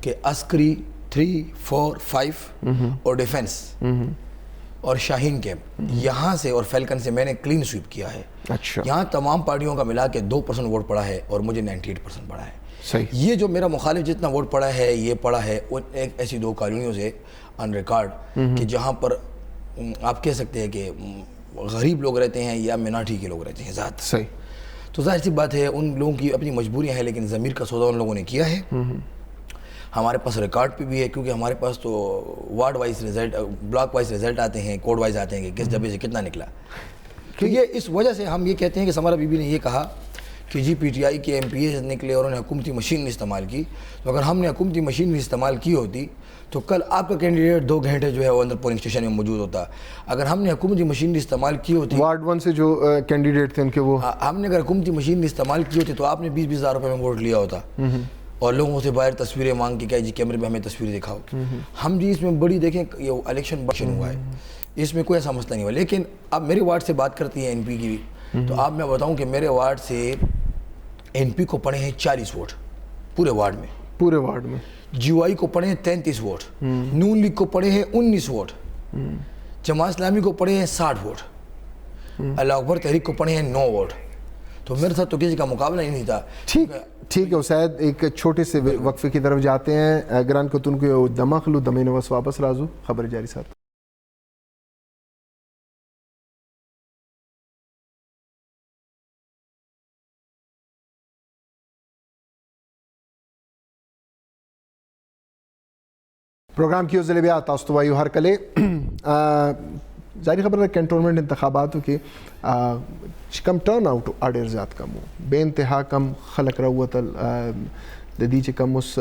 D: کہ عسکری 3, 4, 5 اور ڈیفینس اور شاہین کیمپ یہاں سے اور فیلکن سے میں نے کلین سویپ کیا ہے.
A: اچھا.
D: یہاں تمام پارٹیوں کا ملا کے 2% ووٹ پڑا ہے اور مجھے 98% پڑا ہے.
A: صحیح.
D: یہ جو میرا مخالف جتنا ووٹ پڑا ہے یہ پڑا ہے ایک ایسی 2 کالونیوں سے آن ریکارڈ کہ جہاں پر آپ کہہ سکتے ہیں کہ غریب لوگ رہتے ہیں یا مینارٹی کے لوگ رہتے ہیں ذات.
A: صحیح.
D: تو ظاہر سی بات ہے ان لوگوں کی اپنی مجبوریاں ہیں، لیکن ضمیر کا سودا ان لوگوں نے کیا ہے. ہمارے پاس ریکارڈ پہ بھی ہے، کیونکہ ہمارے پاس تو وارڈ وائز رزلٹ، بلاک وائز رزلٹ آتے ہیں، کوڈ وائز آتے ہیں کہ کس ڈبے سے کتنا نکلا. تو یہ اس وجہ سے ہم یہ کہتے ہیں کہ سمارا بی بی نے یہ کہا کہ جی پی ٹی آئی کے ایم پی ایز نکلے اور انہوں نے حکومتی مشین استعمال کی. تو اگر ہم نے حکومتی مشین استعمال کی ہوتی تو کل آپ کا کینڈیڈیٹ 2 گھنٹے جو ہے وہ اندر پولنگ اسٹیشن میں موجود ہوتا. اگر ہم نے حکومتی مشین استعمال کی ہوتی،
A: وارڈ 1 سے جو کینڈیڈیٹ تھے ان کے، وہ
D: ہم نے اگر حکومتی مشین استعمال کی ہوتی تو آپ نے 20-20 ہزار روپے میں ووٹ لیا ہوتا اور لوگوں سے باہر تصویریں مانگ کے کہ جی کیمرے میں ہمیں تصویر دکھاؤ. ہم جی اس میں بڑی دیکھیں یہ الیکشن ہوا ہے، اس میں کوئی ایسا مسئلہ نہیں ہوا. لیکن اب میرے وارڈ سے بات کرتی ہیں این پی کی، تو آپ میں بتاؤں کہ میرے وارڈ سے این پی کو پڑے ہیں 40 ووٹ پورے وارڈ میں،
A: پورے وارڈ میں.
D: جی او آئی کو پڑے ہیں 33 ووٹ، نون لیگ کو پڑے ہیں 19 ووٹ، جماعت اسلامی کو پڑے ہیں 60 ووٹ، اللہ اکبر تحریک کو پڑے ہیں 9 ووٹ. تو میرے ساتھ تو کسی کا مقابلہ ہی نہیں تھا.
A: ٹھیک ہے اسید، ایک چھوٹے سے وقفے کی طرف جاتے ہیں. گران کتن کو دماخلو دمے نوس واپس رازو خبر جاری ساتھ. پروگرام کی ضلع تاستوائیو ہر کلے ظاہری خبر ہے کنٹونمنٹ انتخاباتوں کے کم ٹرن آؤٹ آڈر زیادہ کم ہو، بے انتہا کم خلق روت دی چکم اس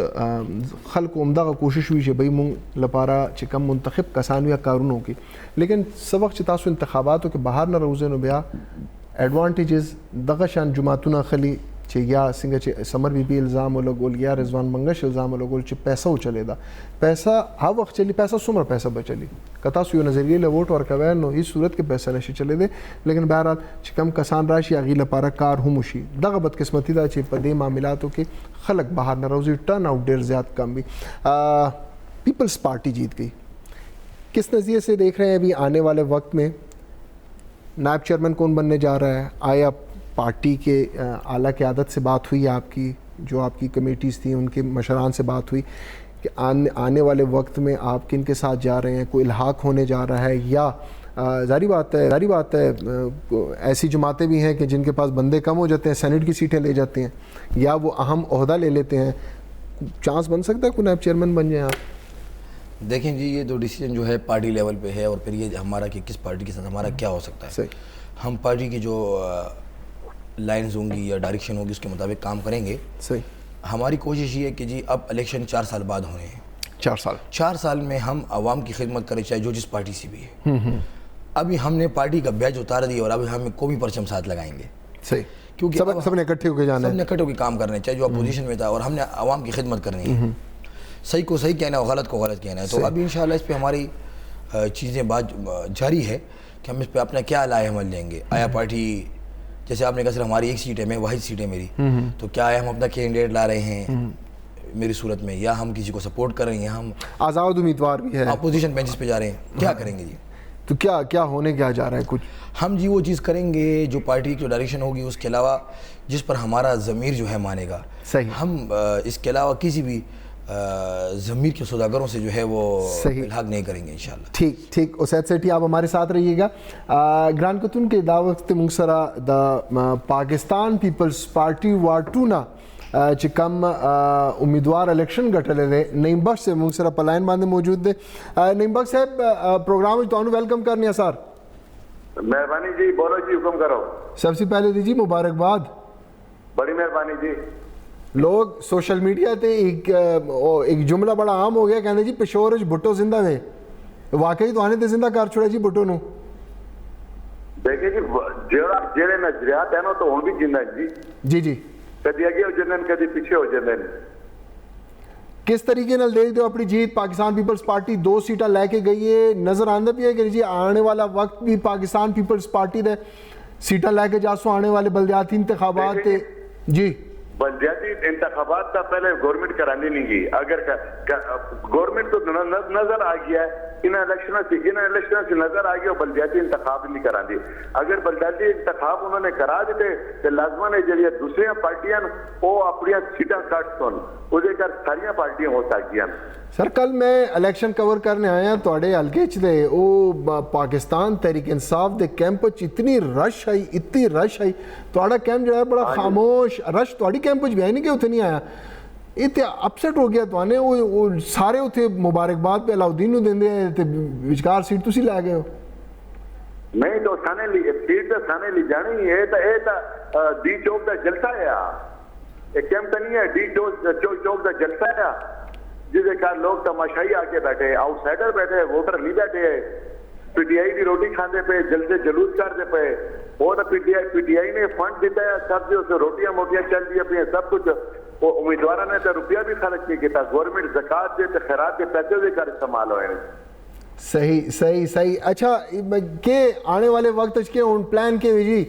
A: خلق عمدہ کوشش ہوئی بھائی مونگ لپارا چکم منتخب کسانویا کارونوں کی. لیکن سبق چتاسو انتخاباتوں کے باہر نہ روزے نو بیا ایڈوانٹیجز دغشان جماعتنا خلی چھ یا سنگا چھ سمر بی بی الزام لگول یا رضوان منگش الزام لگول چھ پیسہ ہو چلے دا پیسہ ہا وقت چلی پیسہ سمر پیسہ بچلی کتاسو یو نظریے لے ووٹ ورکویر نو اس صورت کے پیسہ نشی چلے دے. لیکن بہرحال چھ کم کسان راشی اغیل پارا کار ہموشی دغ بد قسمتی دا چھ پدے معاملاتوں کے خلق باہر نہ روزی ٹرن آؤٹ دیر زیادہ کم بھی. پیپلز پارٹی جیت گئی. کس نظریے سے دیکھ رہے ہیں ابھی آنے والے وقت میں نائب چیئرمین کون بننے جا رہا ہے؟ آیا پارٹی کے اعلیٰ قیادت سے بات ہوئی آپ کی، جو آپ کی کمیٹیز تھیں ان کے مشران سے بات ہوئی کہ آنے والے وقت میں آپ کن کے ساتھ جا رہے ہیں؟ کوئی الحاق ہونے جا رہا ہے یا ظاہری بات ہے ایسی جماعتیں بھی ہیں کہ جن کے پاس بندے کم ہو جاتے ہیں، سینٹ کی سیٹیں لے جاتے ہیں یا وہ اہم عہدہ لے لیتے ہیں، چانس بن سکتا ہے کوئی نائب چیئرمین بن جائیں آپ؟
D: دیکھیں جی یہ تو ڈیسیجن جو ہے پارٹی لیول پہ ہے اور پھر یہ ہمارا کہ کس پارٹی کے ساتھ ہمارا کیا ہو سکتا ہے.
A: صحیح.
D: ہم پارٹی کی جو لائنز ہوں گی یا ڈائریکشن ہوگی اس کے مطابق کام کریں گے.
A: صحیح.
D: ہماری کوشش یہ ہے کہ جی اب الیکشن 4 سال بعد ہونے ہیں. 4 سال میں ہم عوام کی خدمت کریں چاہے جو جس پارٹی سے بھی ہے. ابھی ہم نے پارٹی کا بیج اتار دیا اور ابھی ہم قومی پرچم ساتھ لگائیں گے.
A: صحیح.
D: کیونکہ
A: سب نے اکٹھے ہو کے جانا ہے،
D: سب نے اکٹھے ہو کے کام کرنا ہے چاہے جو اپوزیشن میں تھا، اور ہم نے عوام کی خدمت کرنی ہے. صحیح کو صحیح کہنا ہے اور غلط کو غلط کہنا ہے. تو ابھی انشاءاللہ اس پہ ہماری چیزیں بات جاری ہے کہ ہم اس پہ اپنا کیا لائے عمل لیں گے. آیا پارٹی جیسے آپ نے کہا سر ہماری ایک سیٹ ہے، میں واحد سیٹ ہے میری، تو کیا ہے ہم اپنا کینڈیڈیٹ لا رہے ہیں میری صورت میں، یا ہم کسی کو سپورٹ کر رہے ہیں، ہم
A: آزاد امیدوار بھی ہے،
D: اپوزیشن بینچز پہ جا رہے ہیں، کیا کریں گے جی؟
A: تو کیا ہونے کیا جا رہا ہے؟ کچھ
D: ہم جی وہ چیز کریں گے جو پارٹی کی جو ڈائریکشن ہوگی، اس کے علاوہ جس پر ہمارا ضمیر جو ہے مانے گا.
A: صحیح.
D: ہم اس کے علاوہ کسی بھی ضمیر کے سوداگروں سے جو ہے وہ الحاق نہیں کریں گے انشاءاللہ.
A: ٹھیک. اسید سیٹھی آپ ہمارے ساتھ رہیے گا. گران کتن کے دعوت منگسرا دا پاکستان پیپلز پارٹی وارڈ 2 نا چکم امیدوار الیکشن گٹلے دے نعیم بخش سے منگسرا پلائن باندھے موجود دے. نعیم بخش صاحب پروگرام تو ویلکم کرنے سر.
E: مہربانی جی، بولو جی، حکم کرو.
A: سب سے پہلے دیجیے مبارکباد.
E: بڑی مہربانی جی.
A: لوگ سوشل میڈیا تے ایک جملہ بڑا عام ہو گیا، کہنے جی پشور بھٹو زندہ وے. واقعی تو آنے تے زندہ کر چھوڑا جی بھٹو نو.
E: دیکھیں جی جڑے نظریات ہیں نا تو ہوں بھی زندہ جی. جی کدی اگے ہو جاندے کدی پیچھے ہو جاندے.
A: کس طریقے نال دیکھ دو اپنی جیت؟ پاکستان پیپلز پارٹی 2 سیٹاں لے کے گئی ہے، نظر آندا بھی ہے کہ جی آنے والا وقت بھی پاکستان پیپلز پارٹی دے سیٹاں لے کے جاسو آنے والے بلدیاتی انتخابات. جی
E: بلدیاتی انتخابات کا پہلے گورنمنٹ کرانی نہیں گئی. اگر گورنمنٹ کو نظر آ گیا ہے ان الیکشن سے نظر آ گیا بلدیاتی انتخاب نہیں کرا دی. اگر بلدیاتی انتخاب انہوں نے کرا دیتے تو لازمن ہے جڑی دوسری پارٹیاں وہ اپنی سیٹاں کٹ سن وہ ساری پارٹیاں ہو سکتی ہیں.
A: سر کل میں الیکشن کور کرنے آیا تھوڑے حلقے چ دے وہ پاکستان تحریک انصاف دے کیمپ چ اتنی رش آئی تھوڑا کیمپ جو ہے بڑا خاموش رش تھوڑی کیمپ چ بھی آئی نہیں کہ اتنے نہیں آیا اتنے اپسٹ ہو گیا تو وہ سارے اتنے مبارکباد پہ علاؤدین نو دیندے وچکار سیٹ تسی لے گئے ہو.
E: نہیں تو سانے لی سیٹ تو سانے لی جانی ہے تو ڈی چوک دا جلسہ ہے ایک کیمپ تو نہیں ہے ڈی چوک دا جلسہ ہے جس کے لوگ تماشائی آ کے بیٹھے آؤٹ سائڈر بیٹھے ووٹر نہیں بیٹھے پی ٹی آئی کی روٹی کھانے پہ جلسے جلوس کرتے پہ وہ پی ٹی آئی نے فنڈ دیتا ہے سب جو اسے روٹیاں موٹیاں چل دی پہ سب کچھ وہ امیدواروں نے تو روپیہ بھی خرچ نہیں کیا گورنمنٹ زکات دے تو خیرات کے پیسے دے کر استعمال ہوئے.
A: صحیح. اچھا کہ آنے والے وقت کے پلان کے جی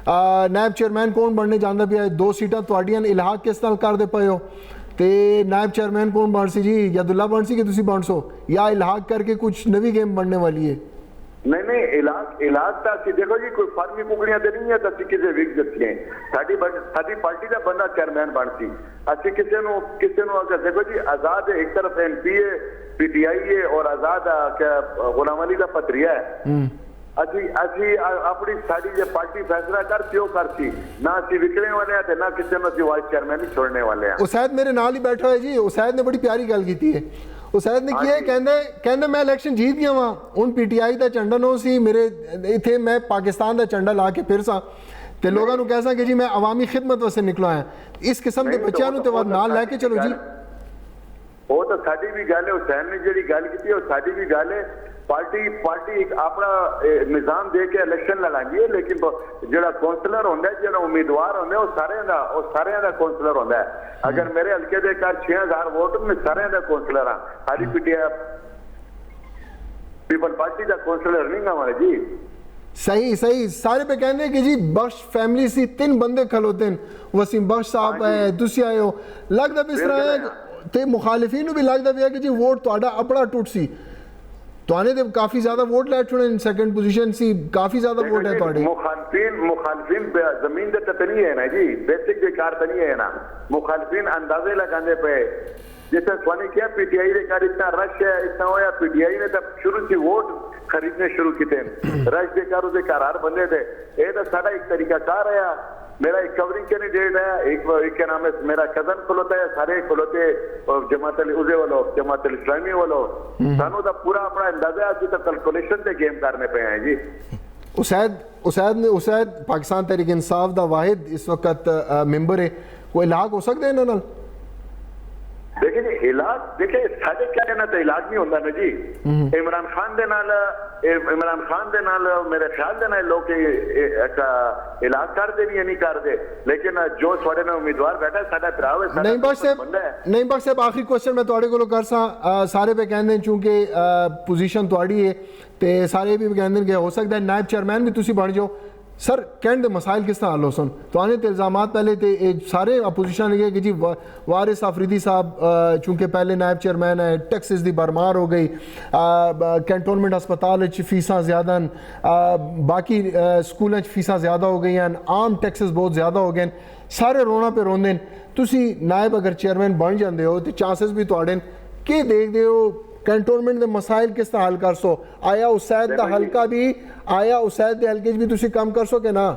A: نائب چیئرمین کون بننے جانا پیا 2 سیٹاں تھوڑیاں الحاق کس طرح کرتے پے ہو تے نائب چیئرمین کون بن سی جی یا عبداللہ بن سی کہ تسی بن سو یا الحاق کر کے کچھ نوی گیم بننے والی ہے.
E: نہیں علاج تا سی دیکھو جی کوئی فارمی ککڑیاں تے نہیں ہے تے اسی کسے وک دتی ہیں ساڈی پارٹی دا بندہ چیئرمین بن سی اسی کسے نو اگر دیکھو جی آزاد ایک طرف این پی اے پی ٹی آئی ہے اور آزاد غلام علی دا پتریہ ہے اسی اپنی ساڈی جو پارٹی فیصلہ کرتی وہ کرتی نہ اسی وکنے والے ہیں نہ کسی نو اسی وائس چیئرمین نہیں چھوڑنے والے ہیں.
A: اسید میرے نال ہی بیٹھا ہے جی اسید نے بڑی پیاری گل کی ہے اسید نے کیا ہے کہندے میں الیکشن جیت گیا ہاں ہن پی ٹی آئی دا جھنڈا نو سی میرے ایتھے میں پاکستان دا جھنڈا لا کے پھر سا تے لوگاں نو کہساں کہ جی میں عوامی خدمت واسطے نکلا آیا اس قسم دے بچیاں نو تے نال لے کے چلو جی.
E: وہ تو ساڈی بھی گل ہے حسین نے جڑی گل کی ہے وہ ساڈی بھی گل ہے پارٹی ایک اپنا نظام دے کے الیکشن لڑاندی ہے لیکن جڑا کونسلر ہوندا ہے جڑا امیدوار ہوندا ہے وہ سارے دا کونسلر ہوندا ہے. اگر میرے حلقے دے 6000 ووٹ میں سارے دا کونسلر ہاں ساری پی ٹی آئی پیپل پارٹی دا کونسلر نہیں ہمارے جی.
A: صحیح سارے پہ کہنے کہ جی بخش فیملی سی 3 بندے کھلوتے ہیں وسیم بخش صاحب ہے تسی آئے ہو لگتا بھی اس طرح ہے تے مخالفین بھی لگتا بھی ہے کہ جی ووٹ تہاڈا اپنا ٹوٹ سی تو تے کافی زیادہ ووٹ لے چھوڑے سیکنڈ پوزیشن سی کافی زیادہ ووٹ ہے تہاڈے.
E: مخالفین زمین دے تے نہیں ہے نا جی بیسک دے کار تے نہیں ہے نا مخالفین اندازے لگاندے پے جیسے سوانی کیا پی ٹی آئی دے کار اتنا رش ہے اتنا ہویا پی ٹی آئی نے تب شروع سے ووٹ خریدنے شروع کیتے رش دے کاروں دے کارار بندے تھے اے تو ساڈا ایک طریقہ کار ہے میرا ایک کورنگ کینڈیڈیٹ ہے ایک کے نام ہے میرا کزن کھلوتا ہے سارے کھلوتے جماعت علیہ والو جماعت الاسلامی والو سانو دا پورا اپنا اندازہ ہے تو کیلکولیشن تے گیم کرنے پہ ہیں جی.
A: اسید پاکستان تحریک انصاف دا واحد اس وقت ممبر ہے کوئی الحاق ہو سکتا ہے انہاں نال؟
E: دیکھیں جی علاج دیکھیں سارے کیا کہنا تو علاج نہیں ہوتا نا جی. عمران خان دے نال میرے خیال دے نال لوگ علاج کر دے نہیں کر دے لیکن جو تھوڑے نا امیدوار بیٹھا ہے ساڈا پراو ہے
A: نہیں بخش صاحب آخری کوسچن میں تھوڑے کو کر سا سارے پہ کہندے چونکہ پوزیشن تھوڑی ہے تے سارے بھی کہندے کہ ہو سکتا ہے نائب چیئرمین بھی تسی بن جاؤ سر کہنے دے مسائل کس طرح حل ہو سن تو آنے تے الزامات پہلے تے سارے اپوزیشن لگے کہ جی وارث آفریدی صاحب چونکہ پہلے نائب چیئرمین ہے ٹیکسز دی برمار ہو گئی کینٹونمنٹ ہسپتال فیساں زیادہ باقی سکولوں فیساں زیادہ ہو گئی ہیں عام ٹیکسز بہت زیادہ ہو گئے سارے رونا پہ روندے تسی نائب اگر چیئرمین بن جاندے ہو تو چانسز بھی تواڈے کہ دیکھ دے ہو کینٹونمنٹ دے مسائل کس طرح حل کر سو آیا اسید دا حلقہ بھی آیا اسید دے حلقے بھی تسی کم کر سو کہ نا؟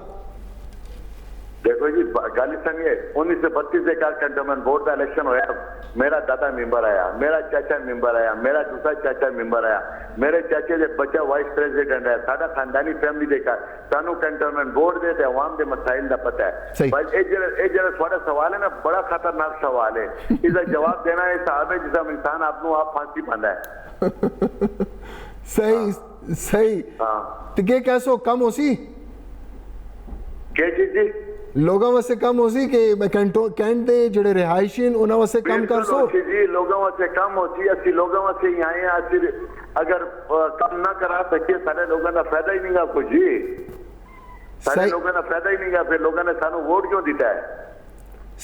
E: دیکھو جی گل سنگے 1932 دے کار کنٹونمنٹ بورڈ دا الیکشن ہویا میرا دادا ممبر آیا میرا چاچا ممبر آیا میرا دوسرا چاچا ممبر آیا میرے چاچے دے بچہ وائس پریزیڈنٹ ہے ساڈا خاندانی فیملی دے کار سانو کنٹونمنٹ بورڈ دے تے عوام دے مسائل دا پتہ ہے بھائی اے جڑا تھوڑا سوال ہے نا بڑا خطرناک سوال ہے اس دا جواب دینا ہے صاحب ہے جس انسان آپ نو آپ پھانسی پاندا ہے.
A: صحیح تو کہ کیسو کم ہو سی
E: کہ جی
A: لوگاں واسے کم ہو سی کہ کینٹ دے جڑے رہائشی انہاں واسے کم کر سو
E: جی لوگاں واسے کم ہو سی اسی لوگاں واسے ہی آئے ہیں اگر کم نہ کرا سکے سارے لوگاں کا فائدہ ہی نہیں گا کچھ جی سارے لوگاں کا فائدہ ہی نہیں گا پھر لوگاں نے سانو ووٹ کیوں دیتا ہے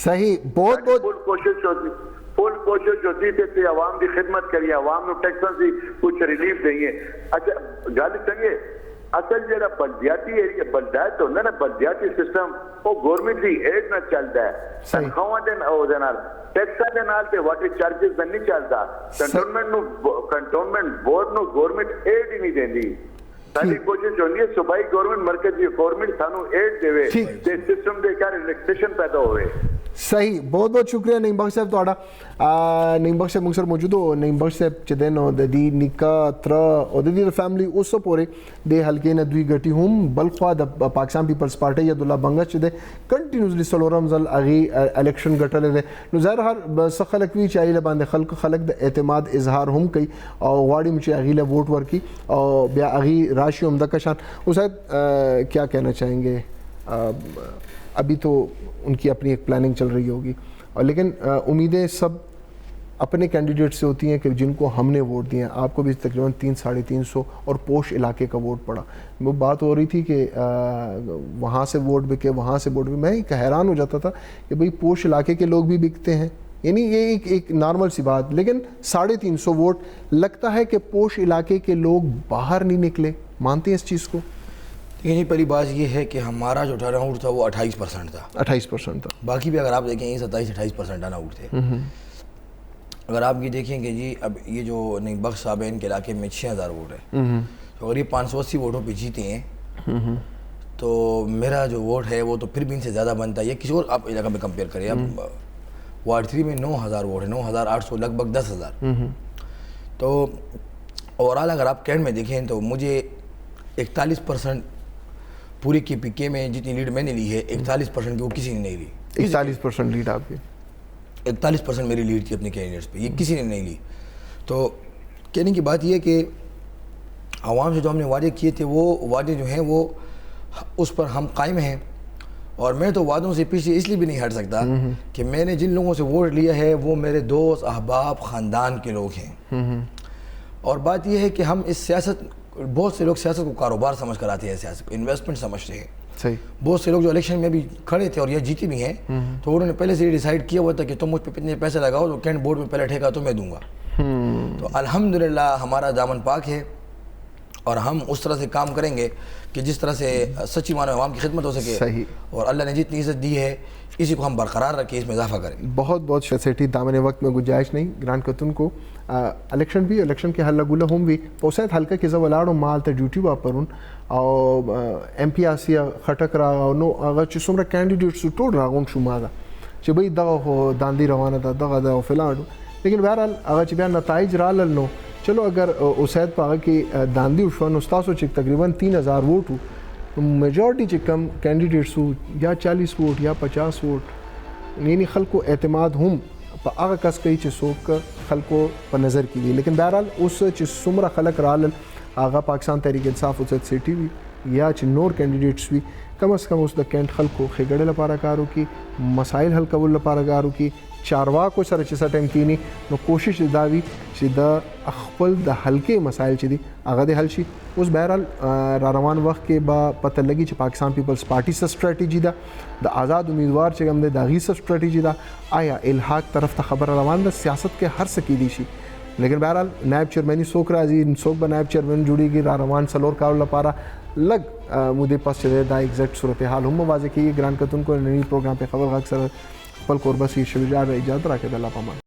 A: صحیح بہت بہت
E: فل کوشش ہوتی ہے کہ عوام کی خدمت کریے, عوام نو ٹیکساں سے کچھ ریلیف دئیے. اچھا گل سنگے اصل جڑا بلدیاتی ایریا بلدیات ہوتا نا بلدیاتی سسٹم وہ گورنمنٹ کی ایڈ نہ چلتا ہے, تنخواہاں دے نال ٹیکساں دے نال تے واٹر چارجز دا نہیں چلتا. کنٹونمنٹ بورڈ نو گورنمنٹ ایڈ ہی نہیں دیندی. ساری کوشش ہوتی ہے صوبائی گورنمنٹ مرکزی گورنمنٹ سانو ایڈ دے تے سسٹم دے کر ریلیکسیشن پیدا ہوئے.
A: صحیح بہت بہت شکریہ نعیم بخش صاحب تہاڈا. نعیم بخش صاحب مکسر موجود ہو. نعیم بخش صاحب چې دی نو د دې نیکه تره او د دې فیملی اوسه پورې د حلقې نه دوی ګټي هم بل خوا د پاکستان پیپلز پارټۍ عبدالله بنګس چې دی کنټینیوسلی څلورم ځل هغې الیکشن ګټلی دی. نو ظاهر هر څه خلک وي چې هغې له باندې خلک د اعتماد اظهار هم کوي او غواړي چې هغې له ووټ ورکړي او بیا هغې راشي همدغه شان. صاحب کیا کہنا چاہیں گے؟ ابھی تو ان کی اپنی ایک پلاننگ چل رہی ہوگی اور لیکن امیدیں سب اپنے کینڈیڈیٹ سے ہوتی ہیں کہ جن کو ہم نے ووٹ دیے ہیں. آپ کو بھی تقریباً 300-350 اور پوش علاقے کا ووٹ پڑا. وہ بات ہو رہی تھی کہ وہاں سے ووٹ بکے وہاں سے ووٹ بکے. میں ایک حیران ہو جاتا تھا کہ بھئی پوش علاقے کے لوگ بھی بکتے ہیں, یعنی یہ ایک نارمل سی بات. لیکن 350 ووٹ لگتا ہے کہ پوش علاقے کے لوگ باہر نہیں نکلے. مانتے ہیں اس چیز کو؟
D: یعنی پہلی بات یہ ہے کہ ہمارا جو ٹرن آؤٹ تھا وہ 28% تھا. 28% تھا. باقی بھی اگر آپ دیکھیں یہ 27-28% ٹرن آؤٹ تھے. اگر آپ یہ دیکھیں کہ جی اب یہ جو نعیم بخش صاحب ہیں ان کے علاقے میں 6000 ووٹ ہے, تو اگر یہ 580 ووٹوں پہ جیتے ہیں تو میرا جو ووٹ ہے وہ تو پھر بھی ان سے زیادہ بنتا ہے. یہ کسی اور آپ علاقہ میں کمپیئر کریں. اب وارڈ 3 میں 9000 ووٹ ہے, 9800 لگ بھگ 10000. تو اوورآل اگر آپ کینٹ میں دیکھیں تو مجھے 41% پوری کے پی کے میں جتنی لیڈ میں نے لی ہے 41% کی وہ کسی نے نہیں لی.
A: 41% لیڈ آپ کی؟
D: 41% میری لیڈ تھی اپنے کینڈیڈیٹس پہ, یہ کسی نے نہیں لی. تو کہنے کی بات یہ ہے کہ عوام سے جو ہم نے وعدے کیے تھے وہ وعدے جو ہیں وہ اس پر ہم قائم ہیں. اور میں تو وعدوں سے پیچھے اس لیے بھی نہیں ہٹ سکتا کہ میں نے جن لوگوں سے ووٹ لیا ہے وہ میرے دوست احباب خاندان کے لوگ ہیں. اور بات یہ ہے کہ ہم اس سیاست, بہت سے لوگ سیاست کو کاروبار سمجھ کر آتے ہیں, سیاست کو انویسٹمنٹ سمجھتے ہیں.
A: صحیح.
D: بہت سے لوگ جو الیکشن میں بھی کھڑے تھے اور یہ جیتے بھی ہیں تو انہوں نے پہلے سے یہ ڈیسائیڈ کیا ہوا تھا کہ تم مجھ پہ اتنے پیسے لگاؤ تو کینٹ بورڈ میں پہلے ٹھیکا تو میں دوں گا. تو الحمدللہ ہمارا دامن پاک ہے اور ہم اس طرح سے کام کریں گے کہ جس طرح سے سچی معنی عوام کی خدمت ہو سکے.
A: صحیح. اور
D: اللہ نے جتنی عزت دی ہے اسی کو ہم برقرار رکھیں, اس میں اضافہ کریں.
A: بہت بہت شیٹی دامن وقت میں گنجائش نہیں. گرانٹ کتن کو الیکشن بھی الیکشن کے حل گولہ هم بھی پوسیت حلقہ کے زولاړو مال ته ډیوټي واپرون او ایم پی آسیا خټک را نو هغه چې څومره کینډیډیټس ټول راغون شو ماغه چې بھئی دغه هو داندی روانه ده دغه د فلانو. لیکن بهرحال هغه چې بیا نتایج رالل نو چلو اگر اسید په هغه کې داندی وشو نو ستاسو چې تقریبا 3000 ووټ وو, میجورټي چې کم کینډیډیټس وو یا 40 ووټ یا 50 ووټ, یعنی خلکو اعتماد هم په هغه کس کوي چې څوک خلکو په نظر کې دي. لیکن بهرحال اوس چې څومره خلک رالل هغه پاکستان تحریک انصاف اوسید سیټي وي یا چې نور کینډیډیټس وي, کم از کم اوس د کینټ خلکو ښېګړې لپاره کار وکړي, مسایل حل کولو لپاره کار وکړي. چارواکو سره چې څه ټایم کینی نو کوشش دا وي چې د خپل د حلقې مسایل چې دي هغه د حل شي. اوس بهرحال را روان وخت کې به پته لګي چې پاکستان پیپلز پارټي څه سټریټیجي ده, د آزاد امیدوار چې کوم دی د هغې څه سټریټیجي ده, آیا الحاق طرف ته خبره روان ده. سیاست کې هر څه کیدی شي, لیکن بهرحال نائب چیئرمینی څوک راځي, څوک به نائب چیئرمین جوړیږي, را روان څلور کالو لپاره لږ مودې پس چې دی دا ایگزیکټ صورتحال هم واضح کیږي. ګران کتونکو ننني پروګرام په خبر غږ سره خپل کوربه سید شبیر اجازه راکړه. د الله په امان.